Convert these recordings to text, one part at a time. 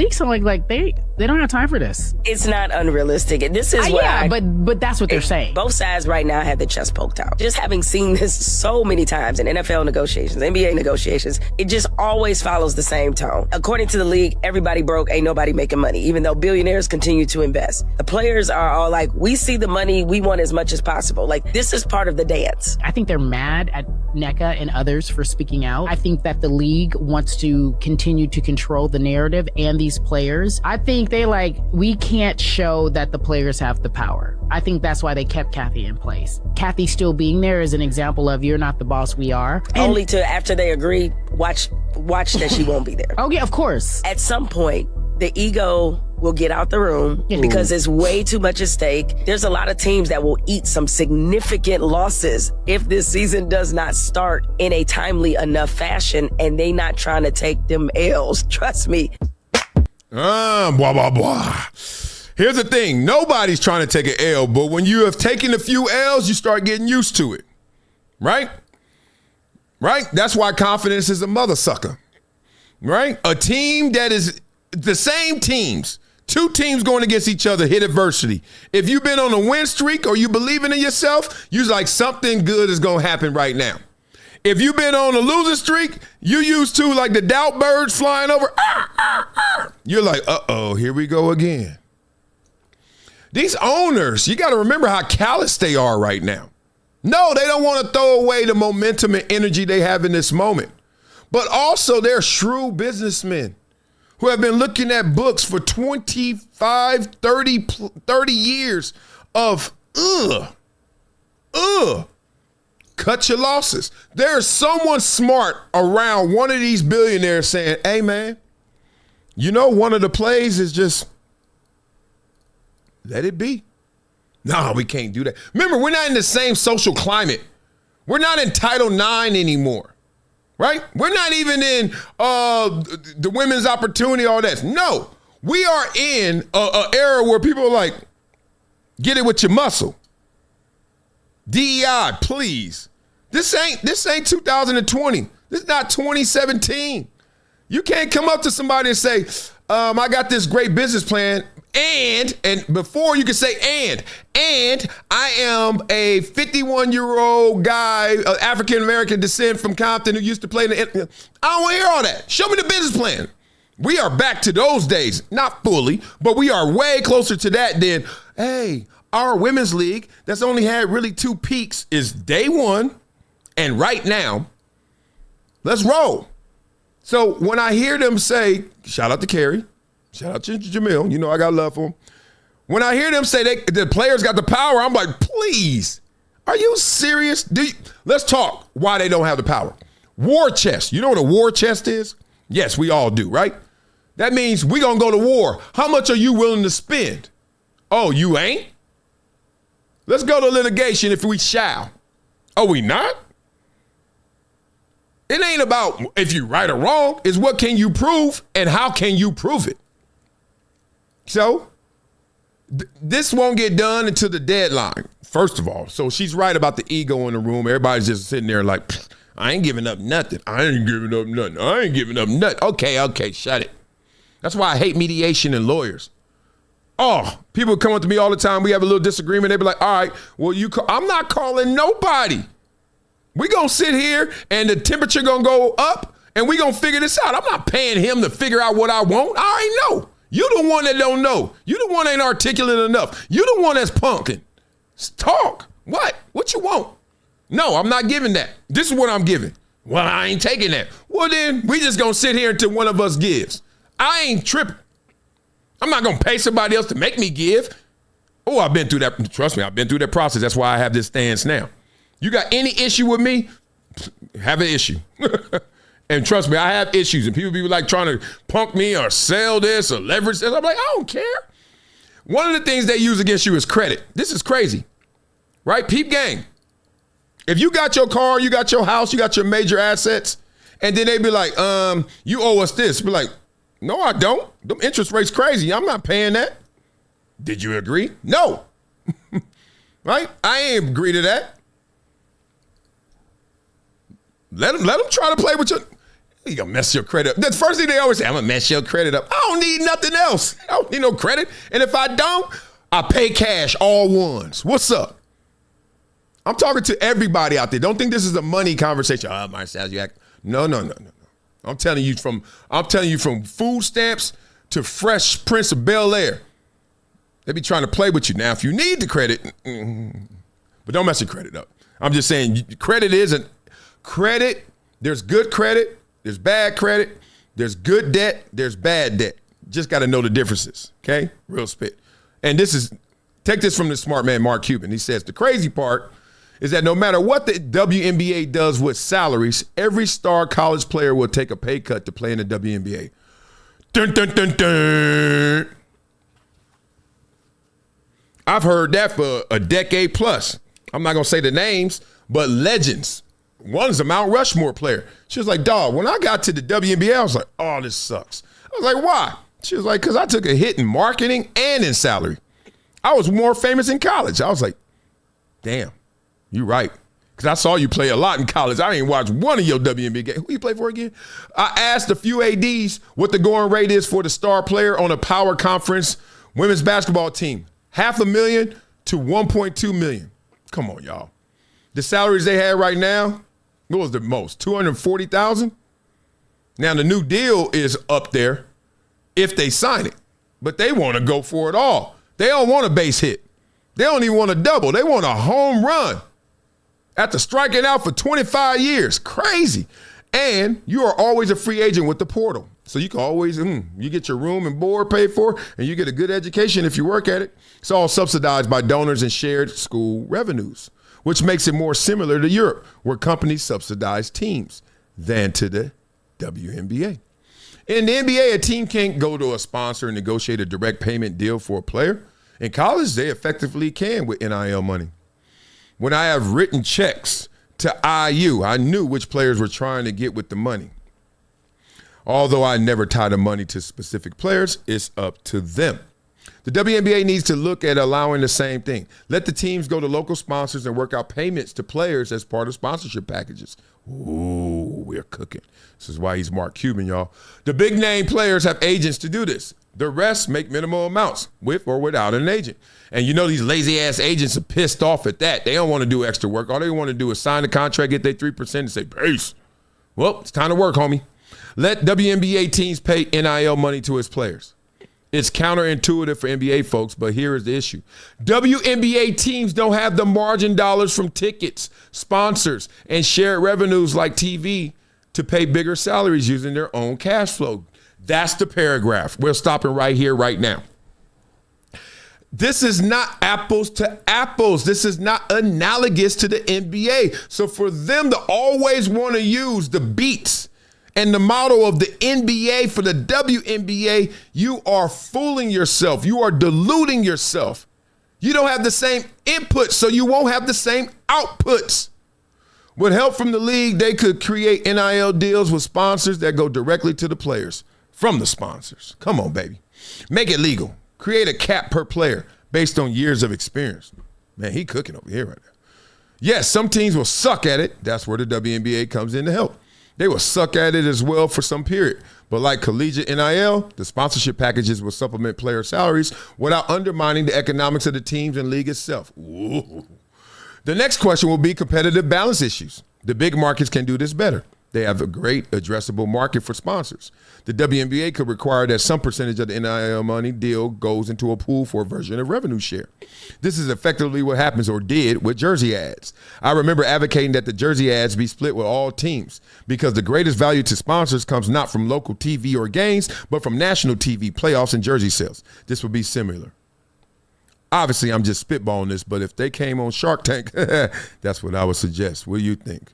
league sound like they don't have time for this. It's not unrealistic. And this is but that's what they're saying. Both sides right now have the chest poked out. Just having seen this so many times in NFL negotiations, NBA negotiations, it just always follows the same tone. According to the league, everybody broke, ain't nobody making money, even though billionaires continue to invest. The players are all like, we see the money, we want as much as possible. Like, this is part of the dance. I think they're mad at NECA and others for speaking out. I think that the league wants to continue to control the narrative and these players. I think we can't show that the players have the power. I think that's why they kept Kathy in place. Kathy still being there is an example of you're not the boss, we are. Only to, after they agree, watch that she won't be there. Oh yeah, of course. At some point, the ego will get out the room because there's way too much at stake. There's a lot of teams that will eat some significant losses if this season does not start in a timely enough fashion and they not trying to take them L's. Trust me. Blah, blah, blah. Here's the thing. Nobody's trying to take an L, but when you have taken a few L's, you start getting used to it. Right? Right? That's why confidence is a mother sucker. Right? A team that is the same teams, two teams going against each other, hit adversity. If you've been on a win streak or you believing in yourself, you're like, something good is going to happen right now. If you've been on a losing streak, you used to like the doubt birds flying over. You're like, uh-oh, here we go again. These owners, you got to remember how callous they are right now. No, they don't want to throw away the momentum and energy they have in this moment. But also they're shrewd businessmen who have been looking at books for 25, 30 years of, cut your losses. There's someone smart around one of these billionaires saying, hey, man, you know, one of the plays is just let it be. No, we can't do that. Remember, we're not in the same social climate. We're not in Title IX anymore, right? We're not even in the women's opportunity, all that. No, we are in an era where people are like, get it with your muscle. DEI, please. This ain't 2020. This is not 2017. You can't come up to somebody and say, I got this great business plan, and before you can say and I am a 51-year-old guy, African-American descent from Compton who used to play in the, I don't want to hear all that. Show me the business plan. We are back to those days, not fully, but we are way closer to that than, hey, our women's league that's only had really two peaks is day one and right now. Let's roll. So when I hear them say, shout out to Carrie, shout out to Jamil, you know I got love for him. When I hear them say the players got the power, I'm like, please, are you serious? Let's talk why they don't have the power. War chest. You know what a war chest is? Yes, we all do, right? That means we gonna go to war. How much are you willing to spend? Oh, you ain't? Let's go to litigation if we shall. Oh, we not? It ain't about if you're right or wrong. It's what can you prove and how can you prove it? So this won't get done until the deadline, first of all. So she's right about the ego in the room. Everybody's just sitting there like, I ain't giving up nothing. I ain't giving up nothing. I ain't giving up nothing. Okay, shut it. That's why I hate mediation and lawyers. Oh, people come up to me all the time. We have a little disagreement. They be like, all right, well, I'm not calling nobody. We gonna sit here and the temperature gonna go up and we gonna figure this out. I'm not paying him to figure out what I want. I already know. You the one that don't know. You the one that ain't articulate enough. You the one that's punking. Talk. What? What you want? No, I'm not giving that. This is what I'm giving. Well, I ain't taking that. Well, then we just gonna sit here until one of us gives. I ain't tripping. I'm not gonna pay somebody else to make me give. Oh, I've been through that. Trust me, I've been through that process. That's why I have this stance now. You got any issue with me? Have an issue. And trust me, I have issues. And people be like trying to punk me or sell this or leverage this. I'm like, I don't care. One of the things they use against you is credit. This is crazy, right? Peep gang. If you got your car, you got your house, you got your major assets, and then they be like, you owe us this. Be like, no, I don't. Them interest rates crazy. I'm not paying that. Did you agree? No. Right? I ain't agree to that. Let them try to play with you. You gonna mess your credit up. The first thing they always say, I'm gonna mess your credit up. I don't need nothing else. I don't need no credit. And if I don't, I pay cash all ones. What's up? I'm talking to everybody out there. Don't think this is a money conversation. Oh, Marcellus, you act. No. I'm telling you from food stamps to Fresh Prince of Bel-Air. They be trying to play with you. Now, if you need the credit, but don't mess your credit up. I'm just saying credit isn't credit. There's good credit. There's bad credit. There's good debt. There's bad debt. Just got to know the differences, okay? Real spit. And take this from the smart man, Mark Cuban. He says, the crazy part is that no matter what the WNBA does with salaries, every star college player will take a pay cut to play in the WNBA. Dun, dun, dun, dun. I've heard that for a decade plus. I'm not going to say the names, but legends. One's a Mount Rushmore player. She was like, dog, when I got to the WNBA, I was like, oh, this sucks. I was like, why? She was like, because I took a hit in marketing and in salary. I was more famous in college. I was like, damn, you right. Because I saw you play a lot in college. I didn't watch one of your WNBA games. Who you play for again? I asked a few ADs what the going rate is for the star player on a power conference women's basketball team. $500,000 to $1.2 million. Come on, y'all. The salaries they had right now, what was the most? $240,000? Now, the new deal is up there if they sign it. But they want to go for it all. They don't want a base hit. They don't even want a double. They want a home run. After striking out for 25 years. Crazy. And you are always a free agent with the portal. So you can always, you get your room and board paid for, and you get a good education if you work at it. It's all subsidized by donors and shared school revenues, which makes it more similar to Europe, where companies subsidize teams, than to the WNBA. In the NBA, a team can't go to a sponsor and negotiate a direct payment deal for a player. In college, they effectively can with NIL money. When I have written checks to IU, I knew which players were trying to get with the money. Although I never tie the money to specific players, it's up to them. The WNBA needs to look at allowing the same thing. Let the teams go to local sponsors and work out payments to players as part of sponsorship packages. Ooh, we're cooking. This is why he's Mark Cuban, y'all. The big name players have agents to do this. The rest make minimal amounts with or without an agent. And you know these lazy ass agents are pissed off at that. They don't want to do extra work. All they want to do is sign the contract, get their 3% and say, peace. Well, it's time to work, homie. Let WNBA teams pay NIL money to its players. It's counterintuitive for NBA folks, but here is the issue. WNBA teams don't have the margin dollars from tickets, sponsors, and shared revenues like TV to pay bigger salaries using their own cash flow. That's the paragraph. We're stopping right here, right now. This is not apples to apples. This is not analogous to the NBA. So for them to always want to use the beats and the model of the NBA for the WNBA, you are fooling yourself. You are deluding yourself. You don't have the same inputs, so you won't have the same outputs. With help from the league, they could create NIL deals with sponsors that go directly to the players from the sponsors. Come on, baby. Make it legal. Create a cap per player based on years of experience. Man, he cooking over here right now. Yes, some teams will suck at it. That's where the WNBA comes in to help. They will suck at it as well for some period. But like collegiate NIL, the sponsorship packages will supplement player salaries without undermining the economics of the teams and league itself. Ooh. The next question will be competitive balance issues. The big markets can do this better. They have a great addressable market for sponsors. The WNBA could require that some percentage of the NIL money deal goes into a pool for a version of revenue share. This is effectively what happens or did with jersey ads. I remember advocating that the jersey ads be split with all teams because the greatest value to sponsors comes not from local TV or games, but from national TV, playoffs, and jersey sales. This would be similar. Obviously, I'm just spitballing this, but if they came on Shark Tank, that's what I would suggest. What do you think?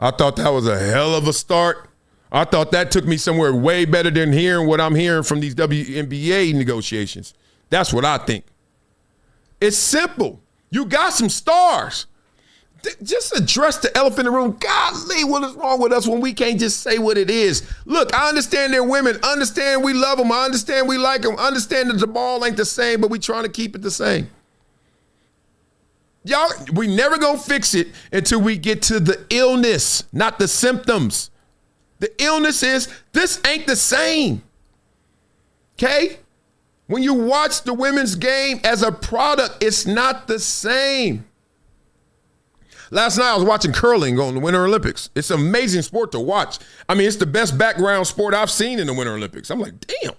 I thought that was a hell of a start. I thought that took me somewhere way better than hearing what I'm hearing from these WNBA negotiations. That's what I think. It's simple. You got some stars. Just address the elephant in the room. Golly, what is wrong with us when we can't just say what it is? Look, I understand they're women. Understand we love them. I understand we like them. Understand that the ball ain't the same, but we trying to keep it the same. Y'all, we never gonna fix it until we get to the illness, not the symptoms. The illness is this ain't the same. Okay? When you watch the women's game as a product, it's not the same. Last night I was watching curling on the Winter Olympics. It's an amazing sport to watch. I mean, it's the best background sport I've seen in the Winter Olympics. I'm like, damn.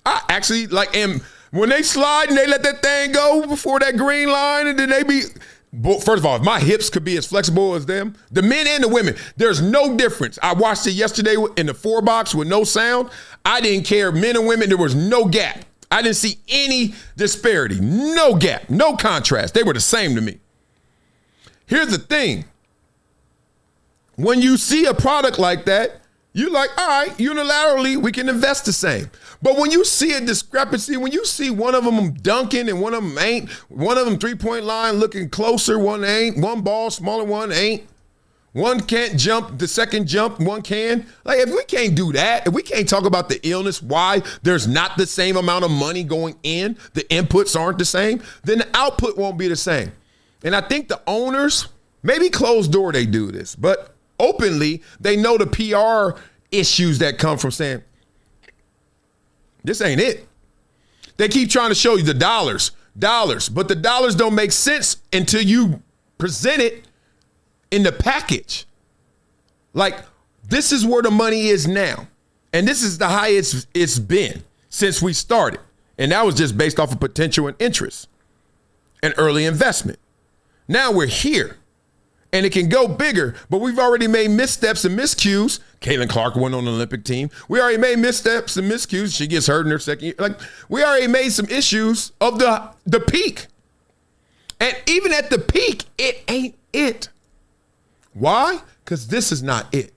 I actually am, when they slide and they let that thing go before that green line and then they be, first of all, if my hips could be as flexible as them, the men and the women, there's no difference. I watched it yesterday in the 4-box with no sound. I didn't care, men and women, there was no gap. I didn't see any disparity, no gap, no contrast. They were the same to me. Here's the thing. When you see a product like that, you're like, all right, unilaterally, we can invest the same. But when you see a discrepancy, when you see one of them dunking and one of them ain't, one of them three-point line looking closer, one ain't, one ball smaller, one ain't, one can't jump, the second jump, one can. Like, if we can't do that, if we can't talk about the illness, why there's not the same amount of money going in, the inputs aren't the same, then the output won't be the same. And I think the owners, maybe closed door they do this, but openly they know the PR issues that come from saying, this ain't it. They keep trying to show you the dollars, but the dollars don't make sense until you present it in the package. Like, this is where the money is now. And this is the highest it's been since we started. And that was just based off of potential and interest and early investment. Now we're here, and it can go bigger, but we've already made missteps and miscues. Caitlin Clark went on the Olympic team. We already made missteps and miscues. She gets hurt in her second year. Like, we already made some issues of the peak. And even at the peak, it ain't it. Why? Because this is not it.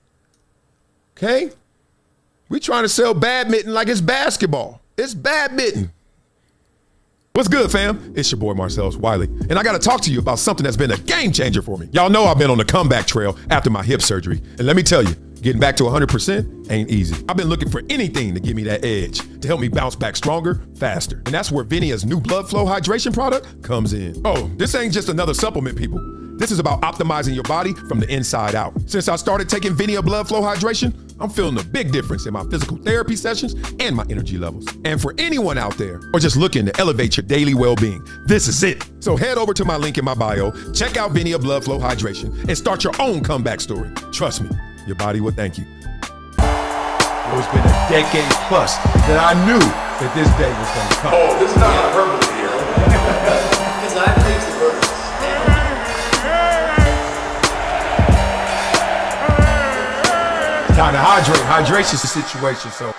Okay? We trying to sell badminton like it's basketball. It's badminton. What's good, fam? It's your boy, Marcellus Wiley. And I got to talk to you about something that's been a game changer for me. Y'all know I've been on the comeback trail after my hip surgery. And let me tell you, getting back to 100% ain't easy. I've been looking for anything to give me that edge, to help me bounce back stronger, faster. And that's where VINIA's new blood flow hydration product comes in. Oh, this ain't just another supplement, people. This is about optimizing your body from the inside out. Since I started taking VINIA blood flow hydration, I'm feeling a big difference in my physical therapy sessions and my energy levels. And for anyone out there, or just looking to elevate your daily well-being, this is it. So head over to my link in my bio, check out VINIA blood flow hydration, and start your own comeback story. Trust me, your body will thank you. It's been a decade plus that I knew that this day was going to come. Oh, this is not hyperbole here. Because I believe the purpose. Time to hydrate. Hydration's the situation, so.